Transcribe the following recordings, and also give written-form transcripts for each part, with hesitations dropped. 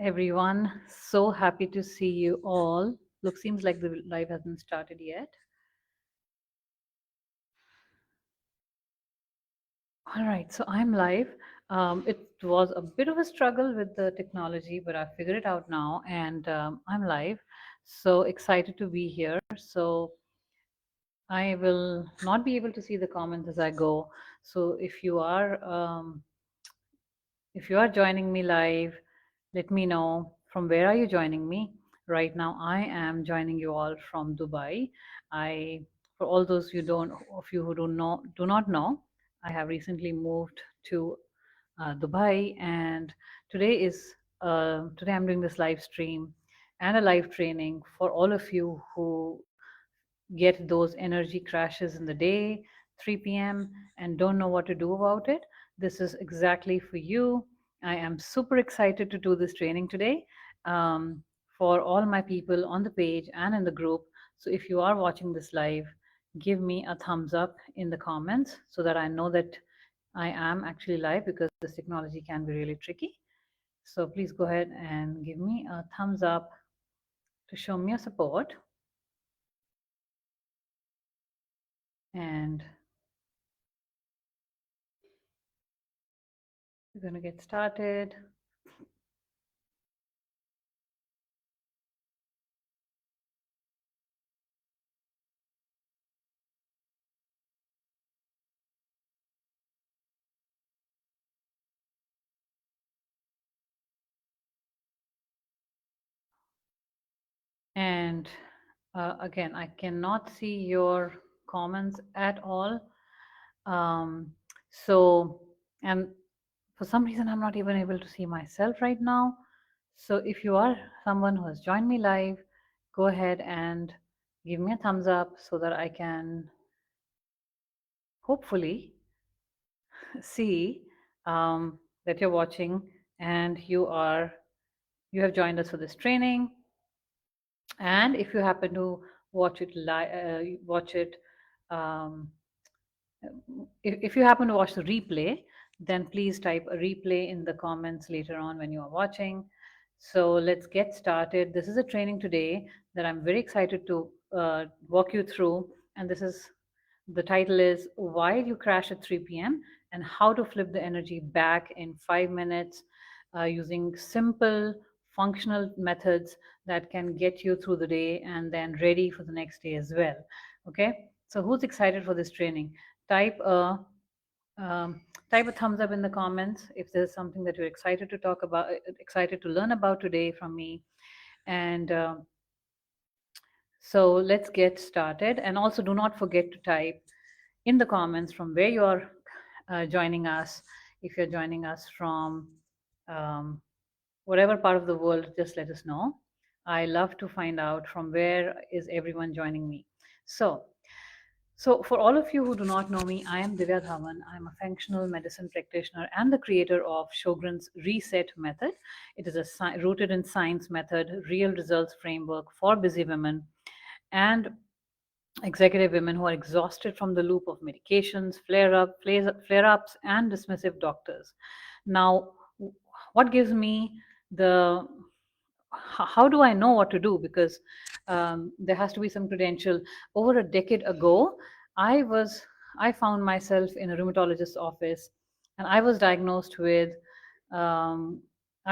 everyone. So happy to see you all. Look, seems like the live hasn't started yet. All right, so I'm live. It was a bit of a struggle with the technology, but I figured it out now, and I'm live. So excited to be here. So I will not be able to see the comments as I go. So if you are joining me live, let me know from where are you joining me. Right now, I am joining you all from Dubai. I, for all those of you who do not know, I have recently moved to Dubai, and today I'm doing this live stream and a live training for all of you who get those energy crashes in the day, 3 p.m., and don't know what to do about it. This is exactly for you. I am super excited to do this training today um, for all my people on the page and in the group. So if you are watching this live, give me a thumbs up in the comments so that I know that I am actually live, because this technology can be really tricky. So please go ahead and give me a thumbs up to show me your support. And we're going to get started. And again, I cannot see your comments at all. Um, so, and for some reason, I'm not even able to see myself right now. So if you are someone who has joined me live, go ahead and give me a thumbs up so that I can hopefully see that you're watching and you have joined us for this training. And if you happen to watch it um, if you happen to watch the replay, then please type a replay in the comments later on when you are watching. So let's get started. This is a training today that I'm very excited to walk you through, and the title is Why You Crash at 3 p.m. and How to Flip the Energy Back in 5 minutes using simple functional methods that can get you through the day and then ready for the next day as well. Okay, so who's excited for this training? Type a um, type a thumbs up in the comments if there's something that you're excited to talk about, excited to learn about today from me. And so let's get started. And also, do not forget to type in the comments from where you're joining us. If you're joining us from um, whatever part of the world, just let us know. I love to find out from where is everyone joining me. So for all of you who do not know me, I am Divya Dhawan. I'm a functional medicine practitioner and the creator of Sjögren's Reset Method. It is a rooted in science method, real results framework for busy women and executive women who are exhausted from the loop of medications, flare-ups, and dismissive doctors. Now, what gives me the how do I know what to do? Because there has to be some credential. Over a decade ago, I was I found myself in a rheumatologist's office, and um, I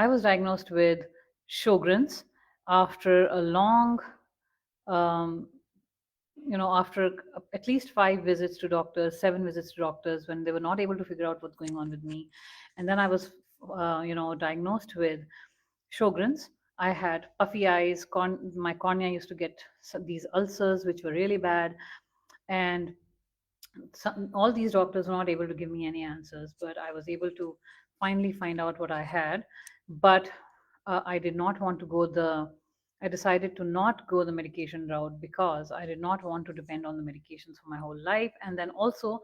was diagnosed with Sjogren's after a long um, after at least 5 visits to doctors, 7 visits to doctors, when they were not able to figure out what's going on with me. And then I was, diagnosed with Sjogren's. I had puffy eyes. My cornea used to get these ulcers, which were really bad. And all these doctors were not able to give me any answers, but I was able to finally find out what I had. But I did not want to go I decided to not go the medication route because I did not want to depend on the medications for my whole life, and then also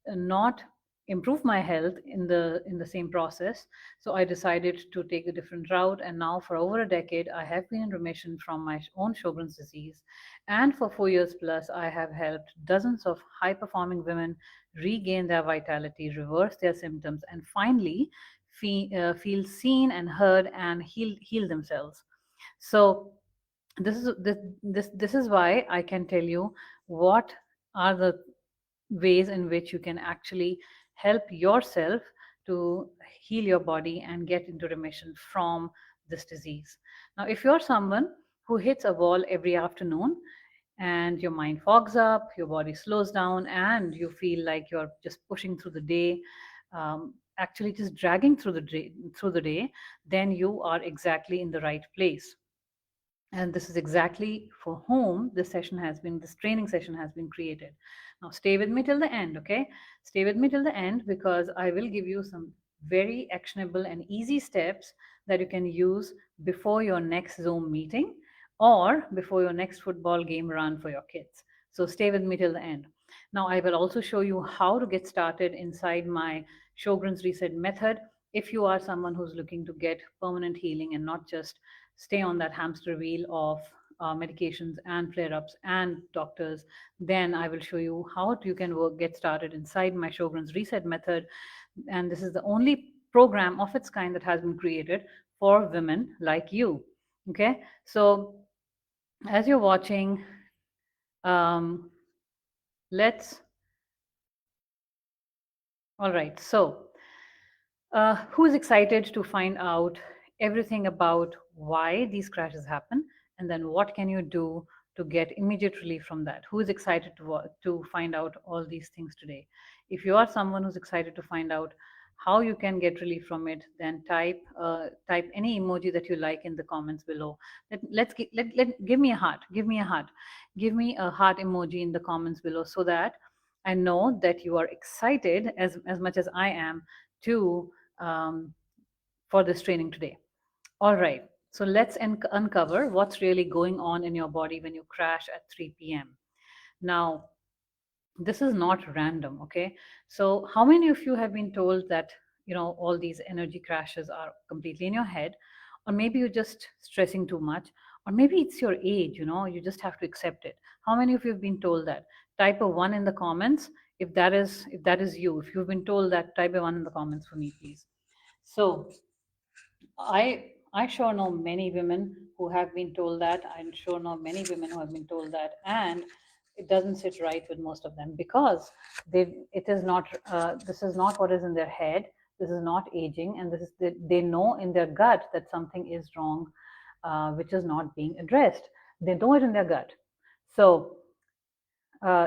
not improve my health in the same process. So I decided to take a different route, and now for over a decade I have been in remission from my own Sjogren's disease, and for 4 years plus I have helped dozens of high performing women regain their vitality, reverse their symptoms, and finally feel seen and heard and heal themselves. So this is why I can tell you what are the ways in which you can actually help yourself to heal your body and get into remission from this disease. Now, if you're someone who hits a wall every afternoon and your mind fogs up, your body slows down, and you feel like you're just pushing through the day, actually just dragging through the day, then you are exactly in the right place. And this is exactly for whom this training session has been created. Now stay with me till the end, okay? Stay with me till the end, because I will give you some very actionable and easy steps that you can use before your next Zoom meeting or before your next football game run for your kids. So stay with me till the end. Now I will also show you how to get started inside my Sjögren's reset method if you are someone who's looking to get permanent healing and not just stay on that hamster wheel of medications and flare-ups and doctors. Then I will show you how you can get started inside my Sjögren's reset method. And this is the only program of its kind that has been created for women like you. Okay, so as you're watching, um, let's, all right, so who's excited to find out everything about why these crashes happen, and then what can you do to get immediate relief from that? Who is excited to find out all these things today? If you are someone who's excited to find out how you can get relief from it, then type any emoji that you like in the comments below. Give me a heart. Give me a heart emoji in the comments below, so that I know that you are excited as much as I am to for this training today. All right, so let's uncover what's really going on in your body when you crash at 3 p.m. Now, this is not random, okay? So how many of you have been told that, all these energy crashes are completely in your head, or maybe you're just stressing too much, or maybe it's your age, you just have to accept it? How many of you have been told that? Type a 1 in the comments if that is you. If you've been told that, type a 1 in the comments for me, please. So I sure know many women who have been told that. I sure know many women who have been told that, and it doesn't sit right with most of them, because it is not. This is not what is in their head. This is not aging, and this is they know in their gut that something is wrong, which is not being addressed. They know it in their gut. So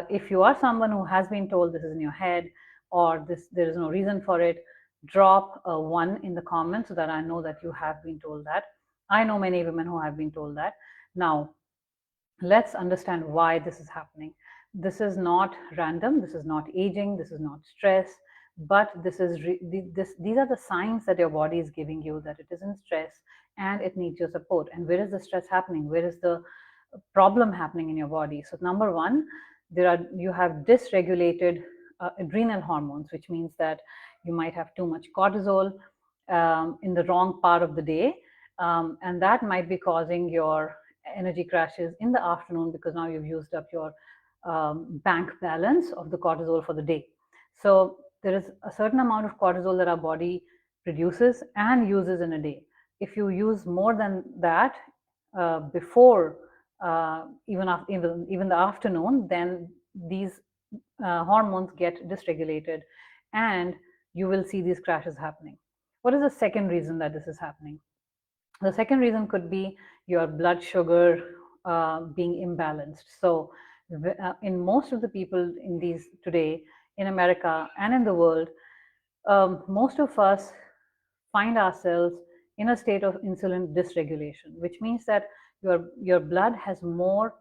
if you are someone who has been told this is in your head, or there is no reason for it, drop a 1 in the comments so that I know that you have been told that. I know many women who have been told that. Now, let's understand why this is happening. This is not random. This is not aging. This is not stress. But these are the signs that your body is giving you that it is in stress and it needs your support. And where is the stress happening? Where is the problem happening in your body? So number one, you have dysregulated adrenal hormones, which means that you might have too much cortisol in the wrong part of the day, and that might be causing your energy crashes in the afternoon, because now you've used up your bank balance of the cortisol for the day. So there is a certain amount of cortisol that our body produces and uses in a day. If you use more than that before even the afternoon, then these hormones get dysregulated, and you will see these crashes happening. What is the second reason that this is happening? The second reason could be your blood sugar being imbalanced. So in most of the people in these today in America and in the world, most of us find ourselves in a state of insulin dysregulation, which means that your blood has more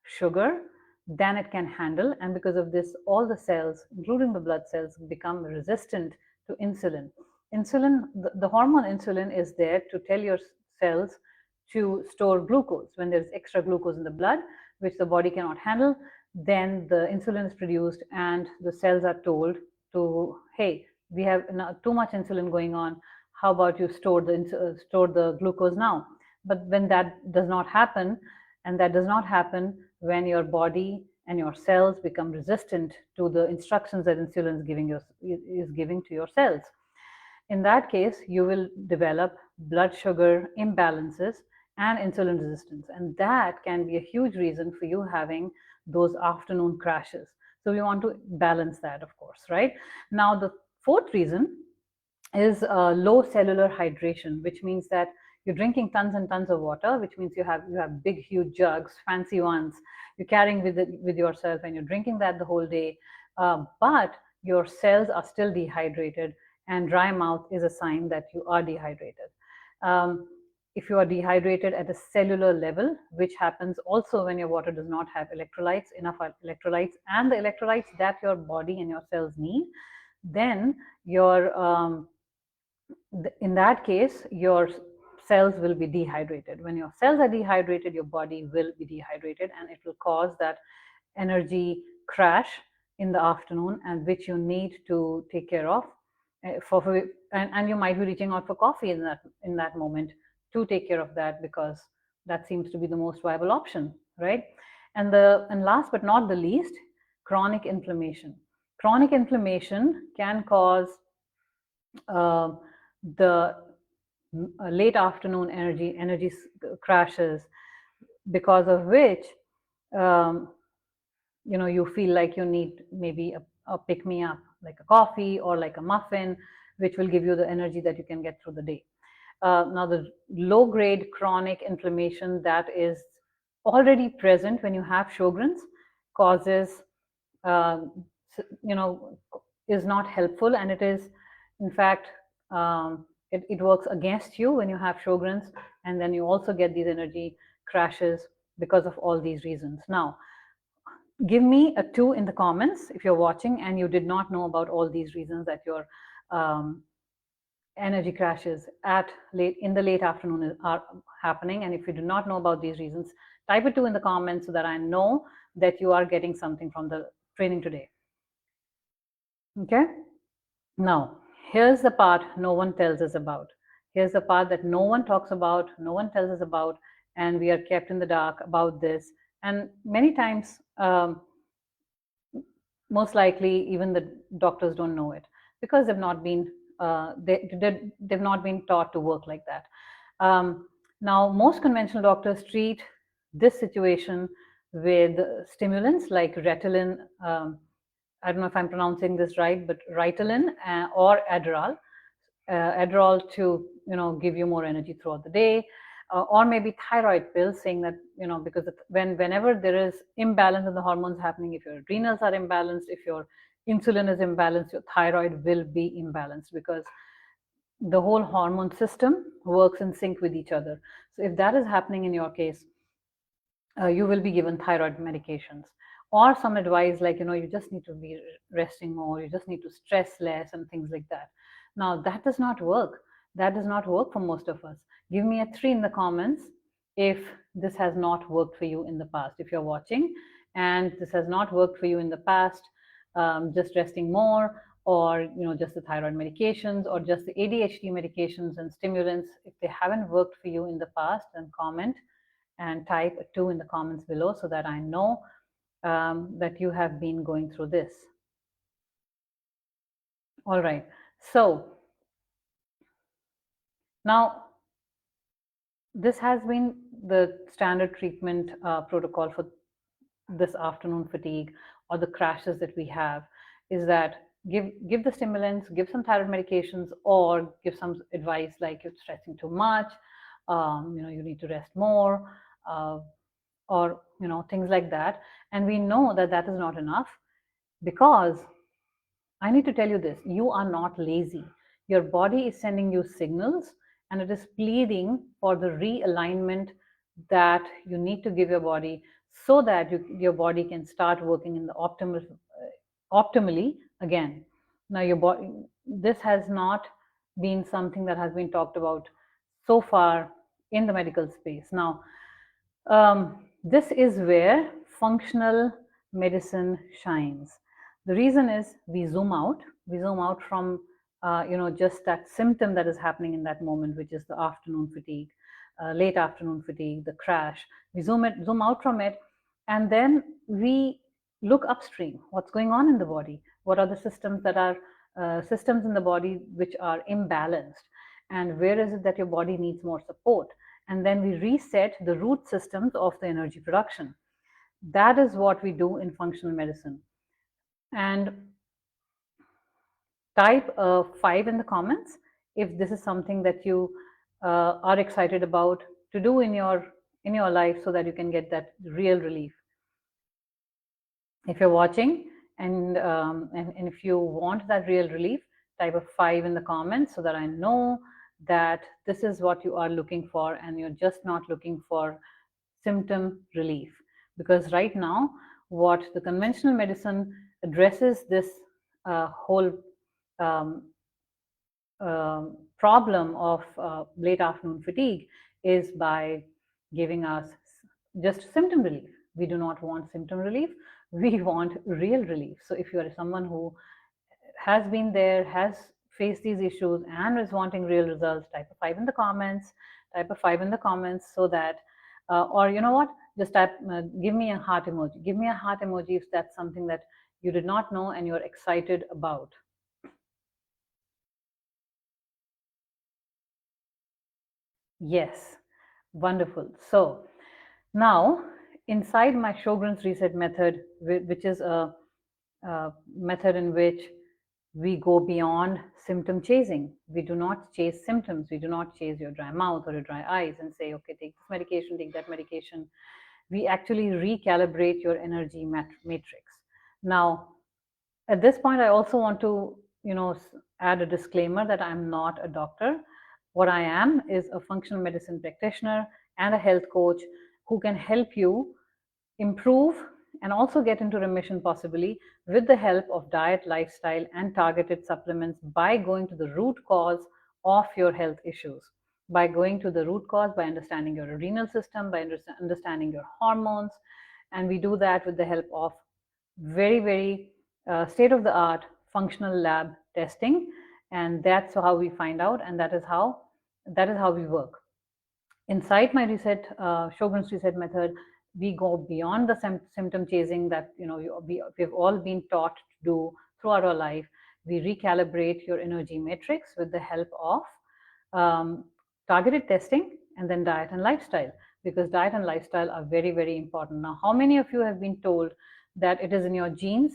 sugar than it can handle, and because of this, all the cells, including the blood cells, become resistant to insulin. The hormone insulin is there to tell your cells to store glucose. When there's extra glucose in the blood, which the body cannot handle, then the insulin is produced, and the cells are told to, hey, we have too much insulin going on. How about you store the glucose now? But when that does not happen, and that does not happen when your body and your cells become resistant to the instructions that insulin is giving to your cells. In that case, you will develop blood sugar imbalances and insulin resistance, and that can be a huge reason for you having those afternoon crashes. So we want to balance that, of course, right? Now, the fourth reason is low cellular hydration, which means that you're drinking tons and tons of water, which means you have big, huge jugs, fancy ones, you're carrying with yourself, and you're drinking that the whole day, but your cells are still dehydrated, and dry mouth is a sign that you are dehydrated. If you are dehydrated at a cellular level, which happens also when your water does not have electrolytes, enough electrolytes, and the electrolytes that your body and your cells need, then in that case, your cells will be dehydrated. When your cells are dehydrated, your body will be dehydrated, and it will cause that energy crash in the afternoon, and which you need to take care of. And you might be reaching out for coffee in that moment to take care of that, because that seems to be the most viable option, right? And last but not the least, chronic inflammation. Chronic inflammation can cause the late afternoon energy crashes, because of which you feel like you need maybe a pick me up, like a coffee or like a muffin, which will give you the energy that you can get through the day. Now, the low grade chronic inflammation that is already present when you have Sjögren's causes is not helpful, and it is, in fact, it works against you when you have Sjögren's, and then you also get these energy crashes because of all these reasons. Now, give me a 2 in the comments if you're watching and you did not know about all these reasons that your energy crashes in the late afternoon are happening. And if you do not know about these reasons, type a 2 in the comments so that I know that you are getting something from the training today. Okay? Now, here's the part no one tells us about. Here's the part that no one talks about, no one tells us about, and we are kept in the dark about this. And many times, most likely, even the doctors don't know it, because they've not been taught to work like that. Now, most conventional doctors treat this situation with stimulants like Ritalin. I don't know if I'm pronouncing this right, but Ritalin or Adderall. Adderall to give you more energy throughout the day, or maybe thyroid pills, saying that because whenever there is imbalance in the hormones happening, if your adrenals are imbalanced, if your insulin is imbalanced, your thyroid will be imbalanced, because the whole hormone system works in sync with each other. So if that is happening in your case, you will be given thyroid medications, or some advice like you just need to be resting more, you just need to stress less, and things like that. Now, that does not work. That does not work for most of us. Give me a 3 in the comments if this has not worked for you in the past. If you're watching and this has not worked for you in the past, just resting more, or just the thyroid medications, or just the ADHD medications and stimulants, if they haven't worked for you in the past, then comment and type a 2 in the comments below so that I know that you have been going through this. All right. So now, this has been the standard treatment protocol for this afternoon fatigue or the crashes that we have, is that give the stimulants, give some thyroid medications, or give some advice like you're stressing too much, you need to rest more, or things like that. And we know that that is not enough, because I need to tell you this: you are not lazy. Your body is sending you signals, and it is pleading for the realignment that you need to give your body, so that your body can start working in the optimally again. Now, your body, this has not been something that has been talked about so far in the medical space. Now, this is where functional medicine shines. The reason is we zoom out from just that symptom that is happening in that moment, which is the afternoon fatigue, late afternoon fatigue, the crash. We zoom out from it, and then we look upstream. What's going on in the body? What are the systems that are systems in the body which are imbalanced, and where is it that your body needs more support, and then we reset the root systems of the energy production. That is what we do in functional medicine. And type 5 in the comments if this is something that you are excited about to do in your life, so that you can get that real relief. If you're watching and if you want that real relief, type a 5 in the comments so that I know that this is what you are looking for and you're just not looking for symptom relief. Because right now, what the conventional medicine addresses this whole problem of late afternoon fatigue is by giving us just symptom relief. We do not want symptom relief, we want real relief. So if you are someone who has been there, has faced these issues and is wanting real results, type a 5 in the comments, type a 5 in the comments, so that or you know what, just type give me a heart emoji, give me a heart emoji if that's something that you did not know and you're excited about. Yes, wonderful. So now, inside my Sjögren's reset method, which is a method in which we go beyond symptom chasing. We do not chase symptoms. We do not chase your dry mouth or your dry eyes and say, okay, take this medication, take that medication. We actually recalibrate your energy matrix. Now, at this point, I also want to, add a disclaimer that I'm not a doctor. What I am is a functional medicine practitioner and a health coach who can help you improve and also get into remission possibly with the help of diet, lifestyle, and targeted supplements by going to the root cause of your health issues. By going to the root cause, by understanding your renal system, by understanding your hormones. And we do that with the help of very, very state-of-the-art functional lab testing. And that's how we find out, and that is how we work. Inside my Sjögren's reset method, we go beyond the symptom chasing that we've all been taught to do throughout our life. We recalibrate your energy matrix with the help of targeted testing and then diet and lifestyle, because diet and lifestyle are very, very important. Now, how many of you have been told that it is in your genes?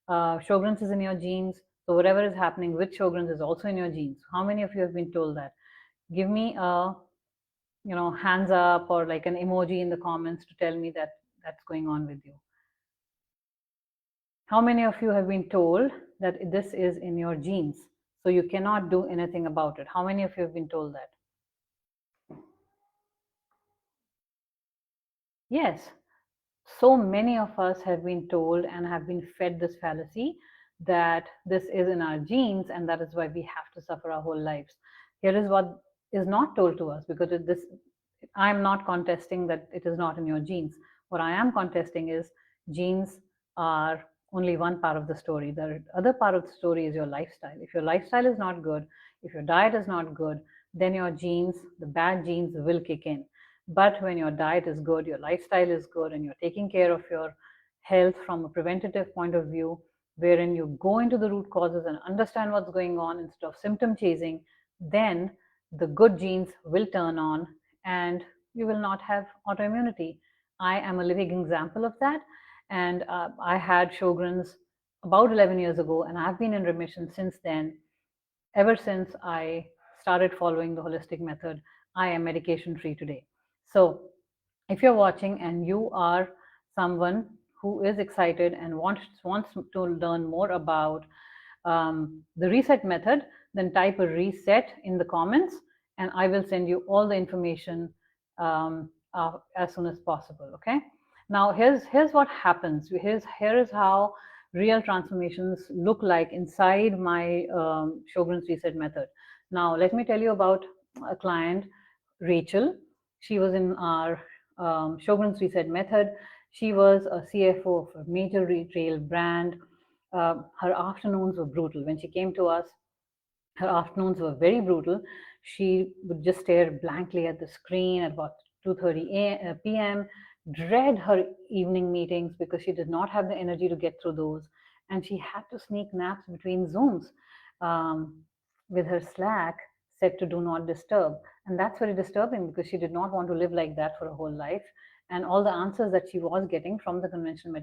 Sjögren's is in your genes, so whatever is happening with Sjögren's is also in your genes. How many of you have been told that? Give me a hands up or like an emoji in the comments to tell me that that's going on with you. How many of you have been told that this is in your genes, so you cannot do anything about it? How many of you have been told that? Yes, so many of us have been told and have been fed this fallacy that this is in our genes and that is why we have to suffer our whole lives. Here is what is not told to us, because I'm not contesting that it is not in your genes. What I am contesting is genes are only one part of the story. The other part of the story is your lifestyle. If your lifestyle is not good, if your diet is not good, then your genes, the bad genes, will kick in. But when your diet is good, your lifestyle is good, and you're taking care of your health from a preventative point of view, wherein you go into the root causes and understand what's going on instead of symptom chasing, then the good genes will turn on and you will not have autoimmunity. I am a living example of that. And I had Sjögren's about 11 years ago, and I've been in remission since then. Ever since I started following the holistic method, I am medication free today. So if you're watching and you are someone who is excited and wants to learn more about the reset method, then type a reset in the comments and I will send you all the information as soon as possible. Okay. Now here's what happens. Here is how real transformations look like inside my Sjögren's reset method. Now let me tell you about a client, Rachel. She was in our Sjögren's reset method. She was a CFO of a major retail brand. Her afternoons were brutal. When she came to us, her afternoons were very brutal. She would just stare blankly at the screen at about 2:30 p.m., dread her evening meetings because she did not have the energy to get through those, and she had to sneak naps between Zooms. with her Slack set to do not disturb. And that's very disturbing because she did not want to live like that for her whole life. And all the answers that she was getting from the conventional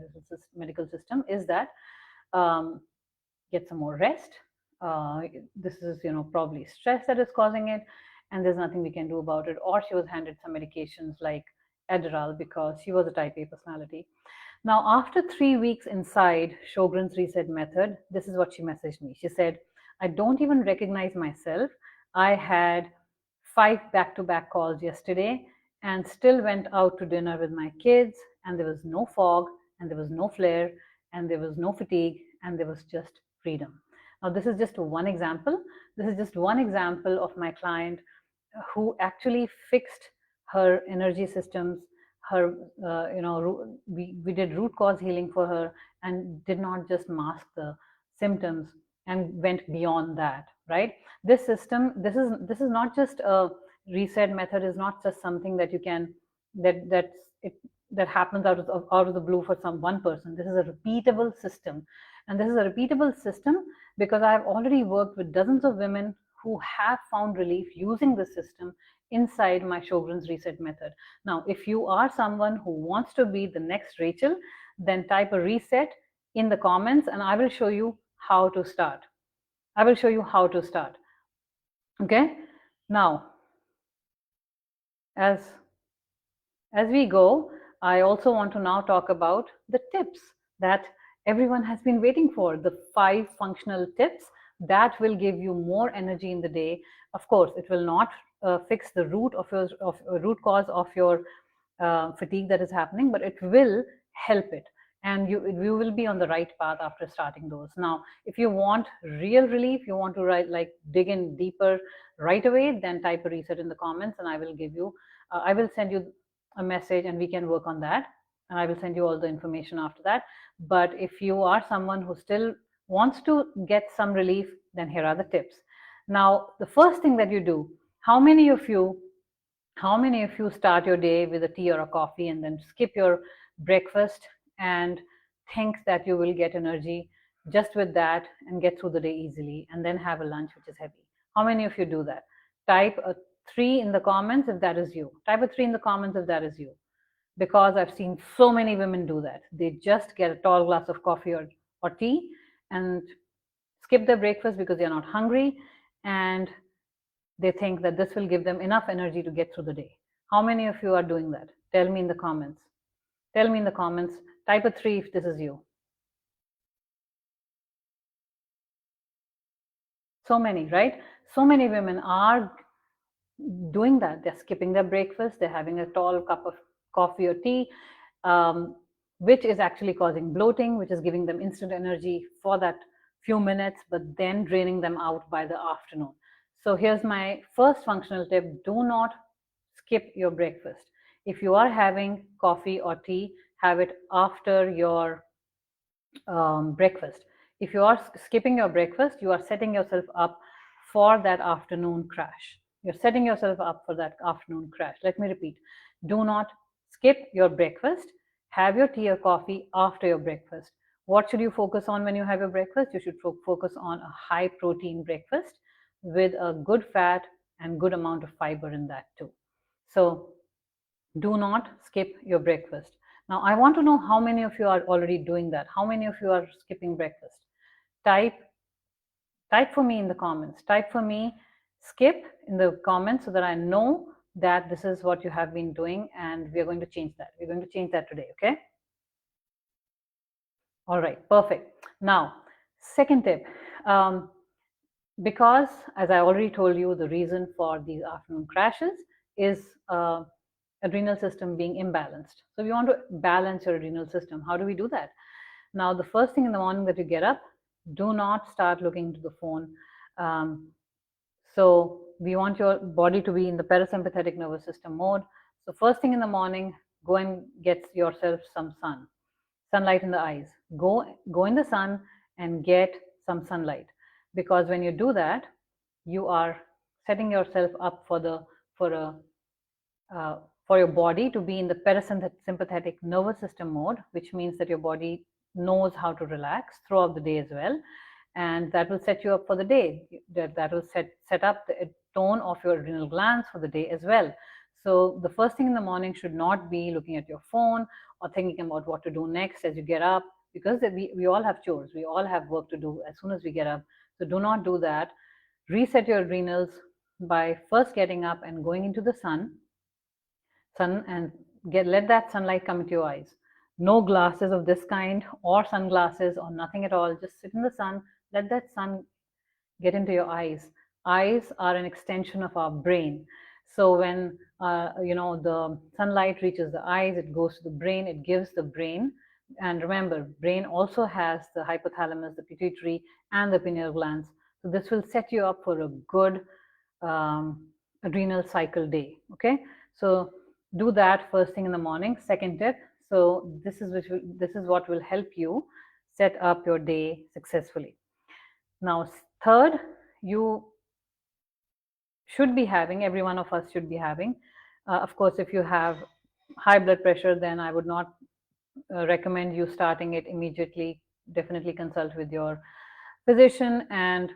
medical system is that um, get some more rest. Uh, this is, probably stress that is causing it, and there's nothing we can do about it. Or she was handed some medications like Adderall because she was a type A personality. Now, after 3 weeks inside Sjögren's reset method, this is what she messaged me. She said, I don't even recognize myself. I had 5 back-to-back calls yesterday and still went out to dinner with my kids, and there was no fog, and there was no flare, and there was no fatigue, and there was just freedom. Now, this is just one example. This is just one example of my client who actually fixed her energy systems, her, we did root cause healing for her and did not just mask the symptoms and went beyond that, right? This system, this is not just a reset method, is not just something that you can, that happens out of the blue for some one person. This is a repeatable system. And this is a repeatable system because I've already worked with dozens of women who have found relief using the system inside my Sjögren's reset method. Now, if you are someone who wants to be the next Rachel, then type a reset in the comments and I will show you how to start. I will show you how to start. Okay? Now, as we go, I also want to now talk about the tips that everyone has been waiting for, the 5 functional tips that will give you more energy in the day. Of course, it will not fix the root cause of your fatigue that is happening, but it will help it. And you will be on the right path after starting those. Now, if you want real relief, you want to dig in deeper right away, then type a reset in the comments and I will give you, I will send you a message and we can work on that. And I will send you all the information after that. But if you are someone who still wants to get some relief, then here are the tips. Now, the first thing that you do, how many of you start your day with a tea or a coffee and then skip your breakfast and think that you will get energy just with that and get through the day easily and then have a lunch which is heavy? How many of you do that? Type a 3 in the comments if that is you. Type a 3 in the comments if that is you. Because I've seen so many women do that. They just get a tall glass of coffee or tea and skip their breakfast because they're not hungry and they think that this will give them enough energy to get through the day. How many of you are doing that? Tell me in the comments. Tell me in the comments. Type a 3 if this is you. So many, right? So many women are doing that. They're skipping their breakfast. They're having a tall cup of coffee or tea, which is actually causing bloating, which is giving them instant energy for that few minutes, but then draining them out by the afternoon. So here's my first functional tip. Do not skip your breakfast. If you are having coffee or tea, have it after your breakfast. If you are skipping your breakfast, you are setting yourself up for that afternoon crash. You're setting yourself up for that afternoon crash. Let me repeat. Do not skip your breakfast. Have your tea or coffee after your breakfast. What should you focus on when you have your breakfast? You should focus on a high protein breakfast with a good fat and good amount of fiber in that too. So do not skip your breakfast. Now, I want to know how many of you are already doing that. How many of you are skipping breakfast? Type for me in the comments. Type for me skip in the comments so that I know that this is what you have been doing and we are going to change that. We're going to change that today, okay? All right, perfect. Now, second tip. Because as I already told you, the reason for these afternoon crashes is adrenal system being imbalanced. So we want to balance your adrenal system. How do we do that? Now, the first thing in the morning that you get up, do not start looking into the phone. So we want your body to be in the parasympathetic nervous system mode. So first thing in the morning, go and get yourself some sunlight in the eyes. Go in the sun and get some sunlight, because when you do that, you are setting yourself up for your body to be in the parasympathetic nervous system mode, which means that your body knows how to relax throughout the day as well. and that will set you up for the day. That will set up the tone of your adrenal glands for the day as well. So the first thing in the morning should not be looking at your phone or thinking about what to do next as you get up, because we all have chores, we all have work to do as soon as we get up. So do not do that. Reset your adrenals by first getting up and going into the sun and let that sunlight come into your eyes. No glasses of this kind or sunglasses or nothing at all. Just sit in the sun, let that sun get into your eyes. Eyes are an extension of our brain. So when the sunlight reaches the eyes, it goes to the brain, it gives the brain. And remember, brain also has the hypothalamus, the pituitary, and the pineal glands. So this will set you up for a good adrenal cycle day. Okay, so do that first thing in the morning. Second tip. So this is what will help you set up your day successfully. Now, third, you should be having, every one of us should be having, of course, if you have high blood pressure, then I would not recommend you starting it immediately. Definitely consult with your physician. And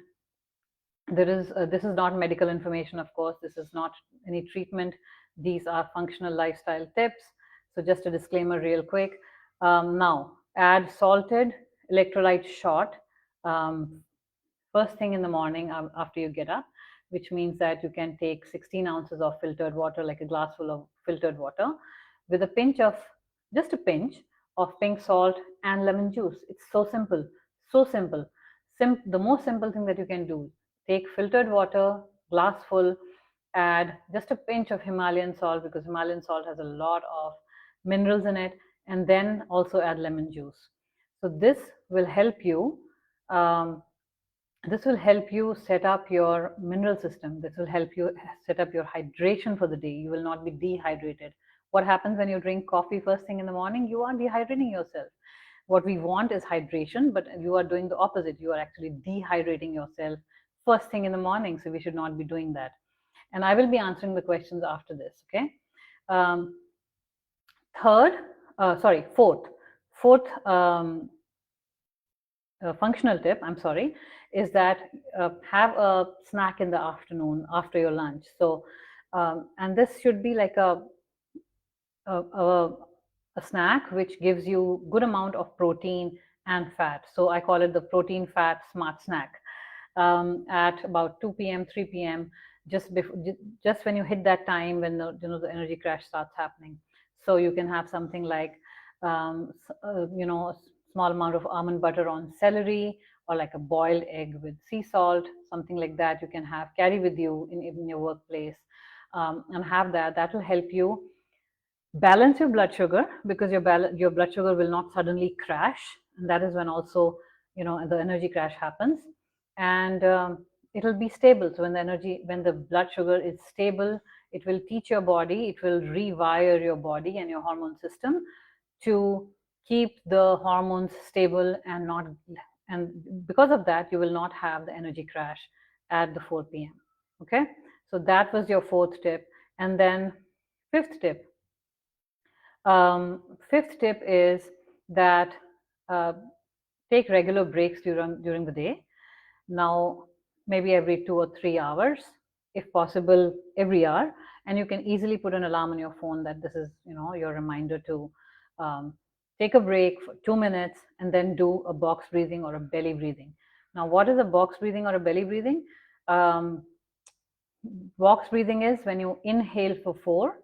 this is not medical information, of course. This is not any treatment. These are functional lifestyle tips. So just a disclaimer real quick. Now, add salted electrolyte shot first thing in the morning after you get up, which means that you can take 16 ounces of filtered water, like a glass full of filtered water, with a pinch of, just a pinch of pink salt and lemon juice. It's so simple, so simple. The most simple thing that you can do, take filtered water, glass full, add just a pinch of Himalayan salt, because Himalayan salt has a lot of minerals in it, and then also add lemon juice. So this will help you set up your mineral system. This will help you set up your hydration for the day. You will not be dehydrated. What happens when you drink coffee first thing in the morning? You are dehydrating yourself. What we want is hydration, but you are doing the opposite. You are actually dehydrating yourself first thing in the morning. So we should not be doing that. And I will be answering the questions after this. Okay. Fourth functional tip, I'm sorry, is that have a snack in the afternoon after your lunch. So, and this should be like a snack which gives you good amount of protein and fat. So I call it the protein fat smart snack. At about 2 p.m., 3 p.m., just when you hit that time when the energy crash starts happening. So you can have something like small amount of almond butter on celery, or like a boiled egg with sea salt, something like that. You can carry with you in your workplace, and have that. That will help you balance your blood sugar, because your blood sugar will not suddenly crash, and that is when also the energy crash happens. And it will be stable. So when the blood sugar is stable, it will teach your body, it will rewire your body and your hormone system to keep the hormones stable, and because of that, you will not have the energy crash at the 4 p.m. Okay, so that was your fourth tip. And then fifth tip. Fifth tip is that take regular breaks during the day. Now, maybe every 2 or 3 hours, if possible, every hour. And you can easily put an alarm on your phone that this is, your reminder to take a break for 2 minutes and then do a box breathing or a belly breathing. Now, what is a box breathing or a belly breathing? Box breathing is when you inhale for 4,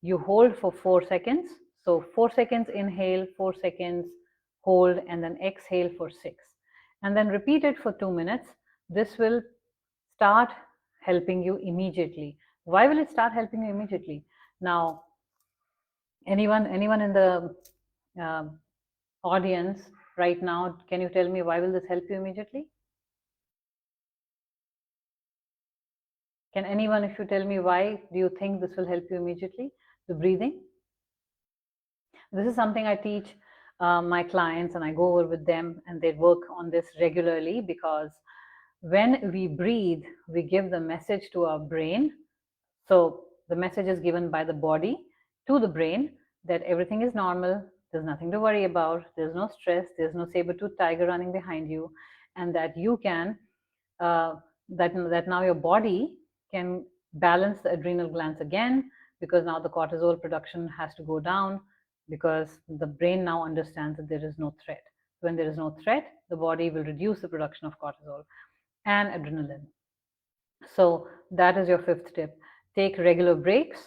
you hold for 4 seconds. So 4 seconds inhale, 4 seconds hold, and then exhale for 6. And then repeat it for 2 minutes. This will start helping you immediately. Why will it start helping you immediately? Now, anyone in the audience right now, can you tell me why will this help you immediately? Can anyone, if you tell me why do you think this will help you immediately? The breathing. This is something I teach my clients, and I go over with them, and they work on this regularly, because when we breathe, we give the message to our brain. So the message is given by the body to the brain that everything is normal, there's nothing to worry about, there's no stress, there's no saber-toothed tiger running behind you, and that you can that now your body can balance the adrenal glands again, because now the cortisol production has to go down, because the brain now understands that there is no threat. When there is no threat, the body will reduce the production of cortisol and adrenaline. So that is your fifth tip. Take regular breaks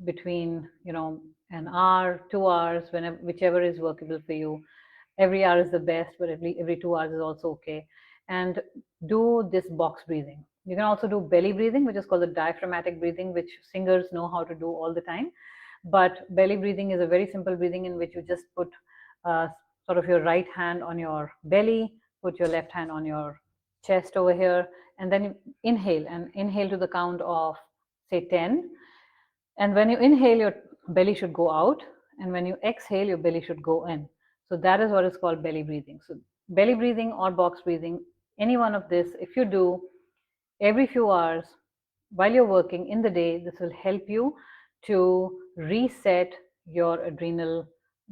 between an hour, 2 hours, whenever, whichever is workable for you. Every hour is the best, but every 2 hours is also okay. And do this box breathing. You can also do belly breathing, which is called the diaphragmatic breathing, which singers know how to do all the time. But belly breathing is a very simple breathing in which you just put sort of your right hand on your belly, put your left hand on your chest over here, and then you inhale to the count of, say, 10. And when you inhale, your belly should go out, and when you exhale, your belly should go in. So that is what is called belly breathing. So belly breathing or box breathing, any one of this, if you do every few hours while you're working in the day, this will help you to reset your adrenal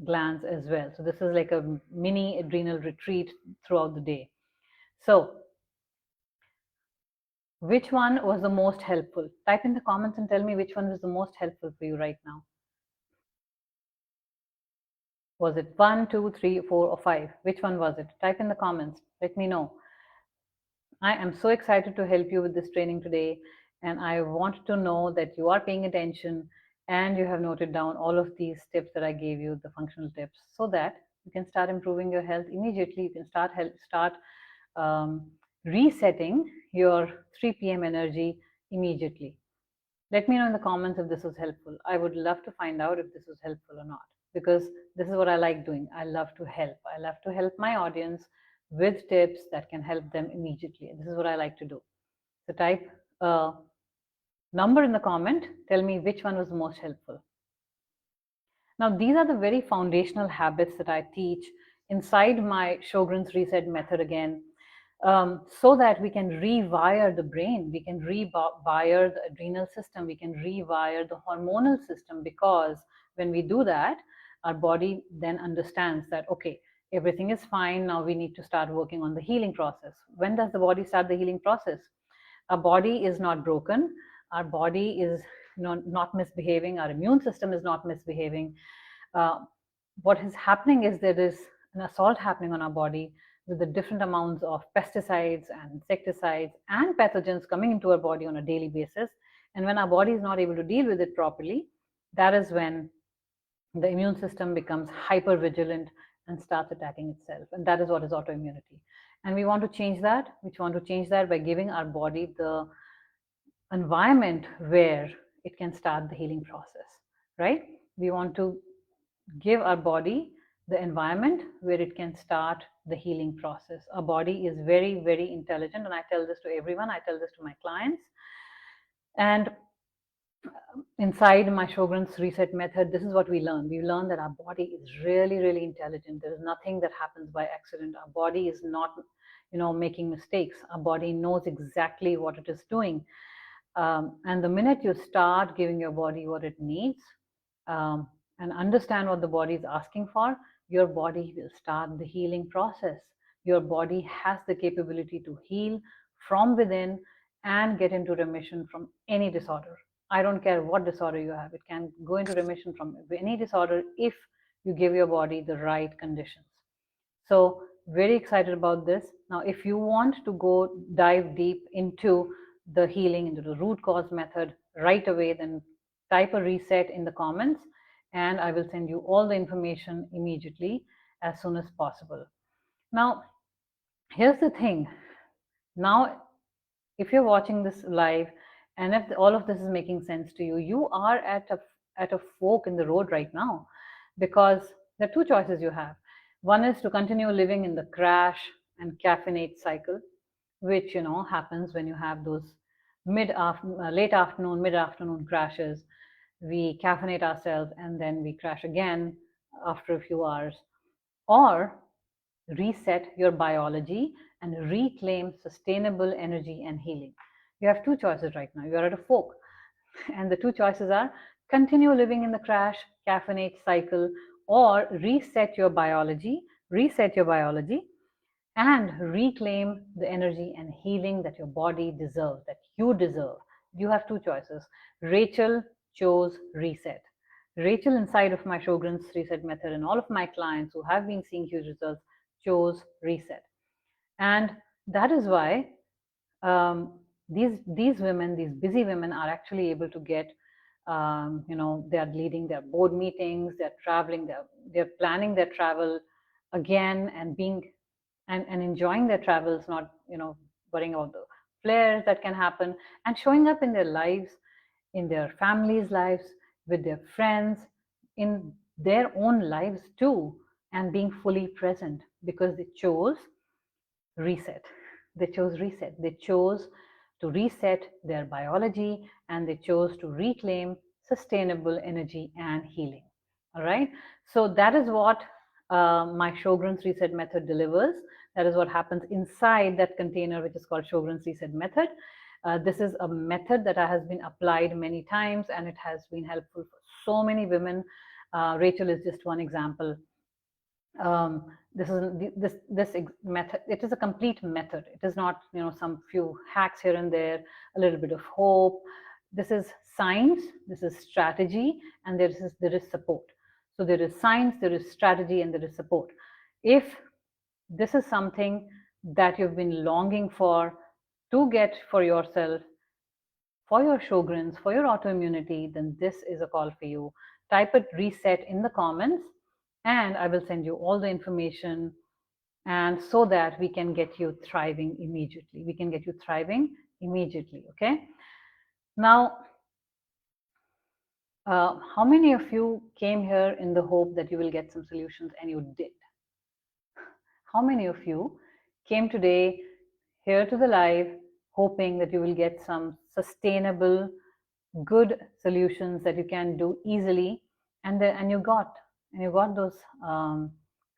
glands as well. So this is like a mini adrenal retreat throughout the day. So which one was the most helpful? Type in the comments and tell me which one was the most helpful for you right now. Was it 1, 2, 3, 4, or 5? Which one was it? Type in the comments. Let me know. I am so excited to help you with this training today, and I want to know that you are paying attention and you have noted down all of these tips that I gave you, the functional tips, so that you can start improving your health immediately. You can start resetting your 3 p.m. energy immediately. Let me know in the comments if this was helpful. I would love to find out if this was helpful or not, because this is what I like doing. I love to help. I love to help my audience with tips that can help them immediately. This is what I like to do. So type a number in the comment. Tell me which one was the most helpful. Now, these are the very foundational habits that I teach inside my Sjögren's reset method again, so that we can rewire the brain, we can rewire the adrenal system, we can rewire the hormonal system, because when we do that, our body then understands that, okay, everything is fine, now we need to start working on the healing process. When does the body start the healing process? Our body is not broken, our body is not misbehaving, our immune system is not misbehaving. What is happening is there is an assault happening on our body with the different amounts of pesticides and insecticides and pathogens coming into our body on a daily basis. And when our body is not able to deal with it properly, that is when the immune system becomes hyper vigilant and starts attacking itself. And that is what is autoimmunity. And we want to change that. We want to change that by giving our body the environment where it can start the healing process, right? We want to give our body the environment where it can start the healing process. Our body is very, very intelligent, and I tell this to everyone. I tell this to my clients. And inside my Sjögren's reset method, this is what we learn. We learn that our body is really, really intelligent. There is nothing that happens by accident. Our body is not, making mistakes. Our body knows exactly what it is doing. And the minute you start giving your body what it needs, and understand what the body is asking for, your body will start the healing process. Your body has the capability to heal from within and get into remission from any disorder. I don't care what disorder you have, it can go into remission from any disorder if you give your body the right conditions. So, very excited about this. Now, if you want to go dive deep into the healing, into the root cause method right away, then type a reset in the comments, and I will send you all the information immediately as soon as possible. Now, here's the thing. Now, if you're watching this live and if all of this is making sense to you, you are at a fork in the road right now, because there are two choices you have. One is to continue living in the crash and caffeinate cycle, which happens when you have those late afternoon, mid-afternoon crashes. We caffeinate ourselves and then we crash again after a few hours. Or reset your biology and reclaim sustainable energy and healing. You have two choices right now. You are at a fork, and the two choices are continue living in the crash, caffeinate cycle, or reset your biology and reclaim the energy and healing that your body deserves, that you deserve. You have two choices. Rachel chose reset. Rachel, inside of my Sjögren's reset method, and all of my clients who have been seeing huge results, chose reset. And that is why these women, these busy women, are actually able to get, they are leading their board meetings, they're traveling, they're planning their travel again, and and enjoying their travels, not worrying about the flares that can happen, and showing up in their lives, in their families' lives, with their friends, in their own lives too, and being fully present because they chose reset. They chose reset. They chose to reset their biology, and they chose to reclaim sustainable energy and healing. All right. So that is what my Sjögren's reset method delivers. That is what happens inside that container, which is called Sjögren's reset method. This is a method that has been applied many times, and it has been helpful for so many women. Rachel is just one example. This method, it is a complete method. It is not some few hacks here and there, a little bit of hope. This is science, this is strategy, and there is support. So there is science, there is strategy, and there is support. If this is something that you've been longing for to get for yourself, for your Sjögren's, for your autoimmunity, then this is a call for you. Type it reset in the comments, and I will send you all the information, and so that we can get you thriving immediately. We can get you thriving immediately, okay? Now, how many of you came here in the hope that you will get some solutions, and you did? How many of you came today here to the live hoping that you will get some sustainable, good solutions that you can do easily, and you got those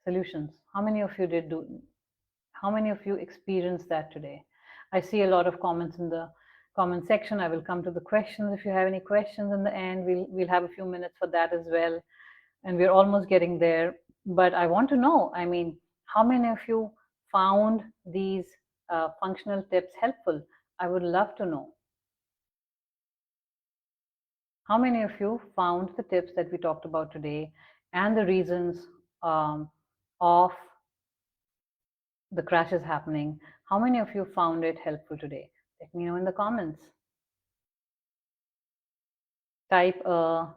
solutions? How many of you did do? How many of you experienced that today? I see a lot of comments in the comment section. I will come to the questions. If you have any questions in the end, we'll have a few minutes for that as well. And we're almost getting there. But I want to know, I mean, how many of you found these functional tips helpful? I would love to know. How many of you found the tips that we talked about today and the reasons of the crashes happening? How many of you found it helpful today? Let me know in the comments. Type a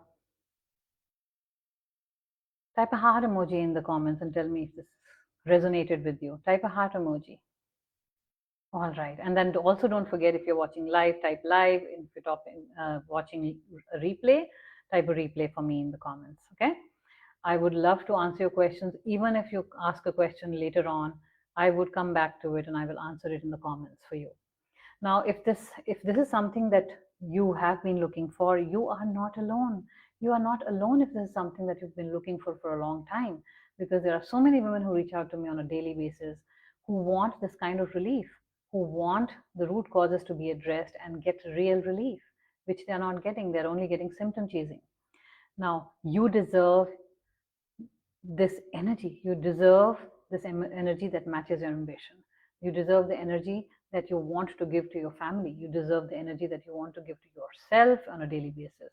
heart emoji in the comments and tell me if this resonated with you. Type a heart emoji. All right. And then also don't forget, if you're watching live, type live. If you're watching a replay, type a replay for me in the comments. Okay. I would love to answer your questions. Even if you ask a question later on, I would come back to it and I will answer it in the comments for you. Now, if this is something that you have been looking for, you are not alone. You are not alone if this is something that you've been looking for a long time, because there are so many women who reach out to me on a daily basis who want this kind of relief, who want the root causes to be addressed and get real relief, which they are not getting. They're only getting symptom chasing. Now, you deserve this energy. You deserve this energy that matches your ambition. You deserve the energy that you want to give to your family. You deserve the energy that you want to give to yourself on a daily basis.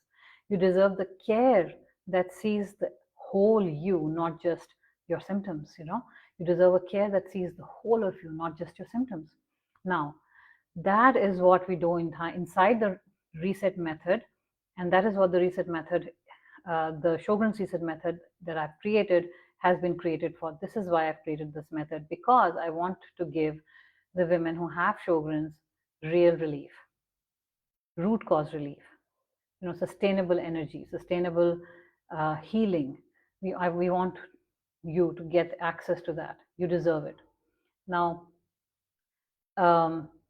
You deserve the care that sees the whole you, not just your symptoms. You deserve a care that sees the whole of you, not just your symptoms. Now, that is what we do inside the reset method, and that is what the reset method, the Sjögren's reset method that I've created, has been created for. This is why I've created this method, because I want to give the women who have Sjögren's real relief, root cause relief, sustainable energy, sustainable healing. We want you to get access to that. You deserve it. Now,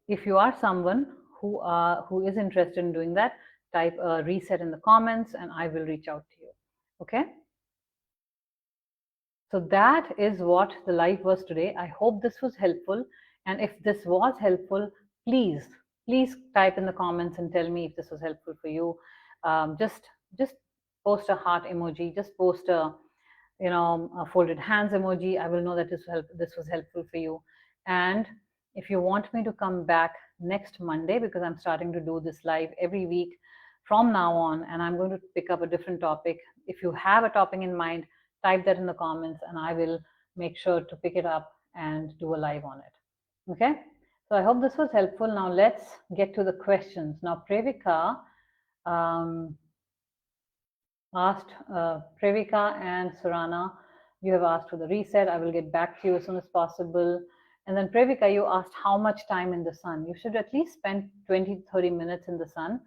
if you are someone who is interested in doing that, type a reset in the comments and I will reach out to you. Okay. So that is what the live was today. I hope this was helpful. And if this was helpful, please type in the comments and tell me if this was helpful for you. Just post a heart emoji. Just post a folded hands emoji. I will know that this was helpful for you. And if you want me to come back next Monday, because I'm starting to do this live every week from now on, and I'm going to pick up a different topic. If you have a topic in mind, type that in the comments and I will make sure to pick it up and do a live on it. Okay? So I hope this was helpful. Now let's get to the questions. Now, Previka asked, Previka and Surana, you have asked for the reset. I will get back to you as soon as possible. And then Previka, you asked how much time in the sun. You should at least spend 20-30 minutes in the sun.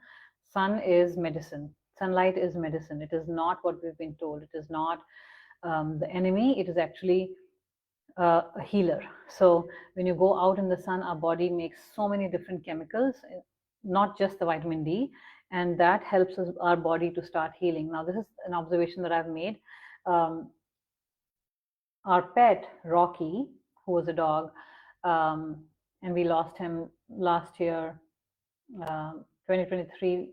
Sun is medicine. Sunlight is medicine. It is not what we've been told. It is not the enemy. It is actually a healer. So when you go out in the sun, our body makes so many different chemicals, not just the vitamin D, and that helps us, our body to start healing. Now, this is an observation that I've made. Our pet, Rocky, who was a dog, and we lost him last year, 2023,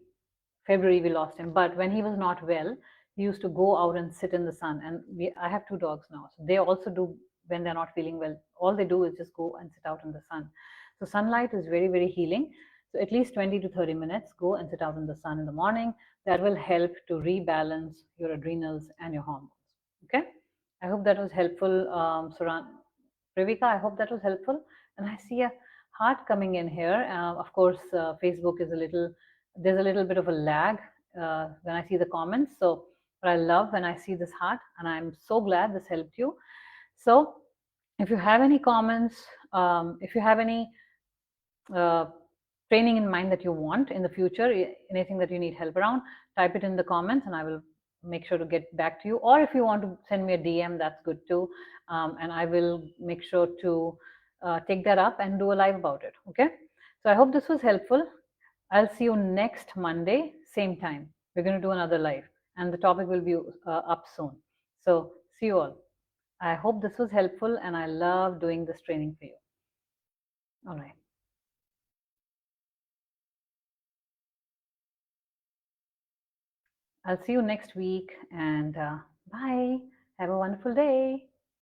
February, we lost him. But when he was not well, he used to go out and sit in the sun. And I have 2 dogs now. So they also do, when they're not feeling well, all they do is just go and sit out in the sun. So sunlight is very, very healing. So at least 20 to 30 minutes, go and sit out in the sun in the morning. That will help to rebalance your adrenals and your hormones. Okay? I hope that was helpful, Suran. Privika, I hope that was helpful. And I see a heart coming in here. Of course, Facebook is there's a little bit of a lag when I see the comments. So, but I love when I see this heart, and I'm so glad this helped you. So, if you have any comments, if you have any uh, training in mind that you want in the future, anything that you need help around, type it in the comments and I will make sure to get back to you. Or if you want to send me a DM, that's good too. And I will make sure to take that up and do a live about it. Okay. So I hope this was helpful. I'll see you next Monday, same time. We're going to do another live and the topic will be up soon. So see you all. I hope this was helpful and I love doing this training for you. All right. I'll see you next week and bye. Have a wonderful day.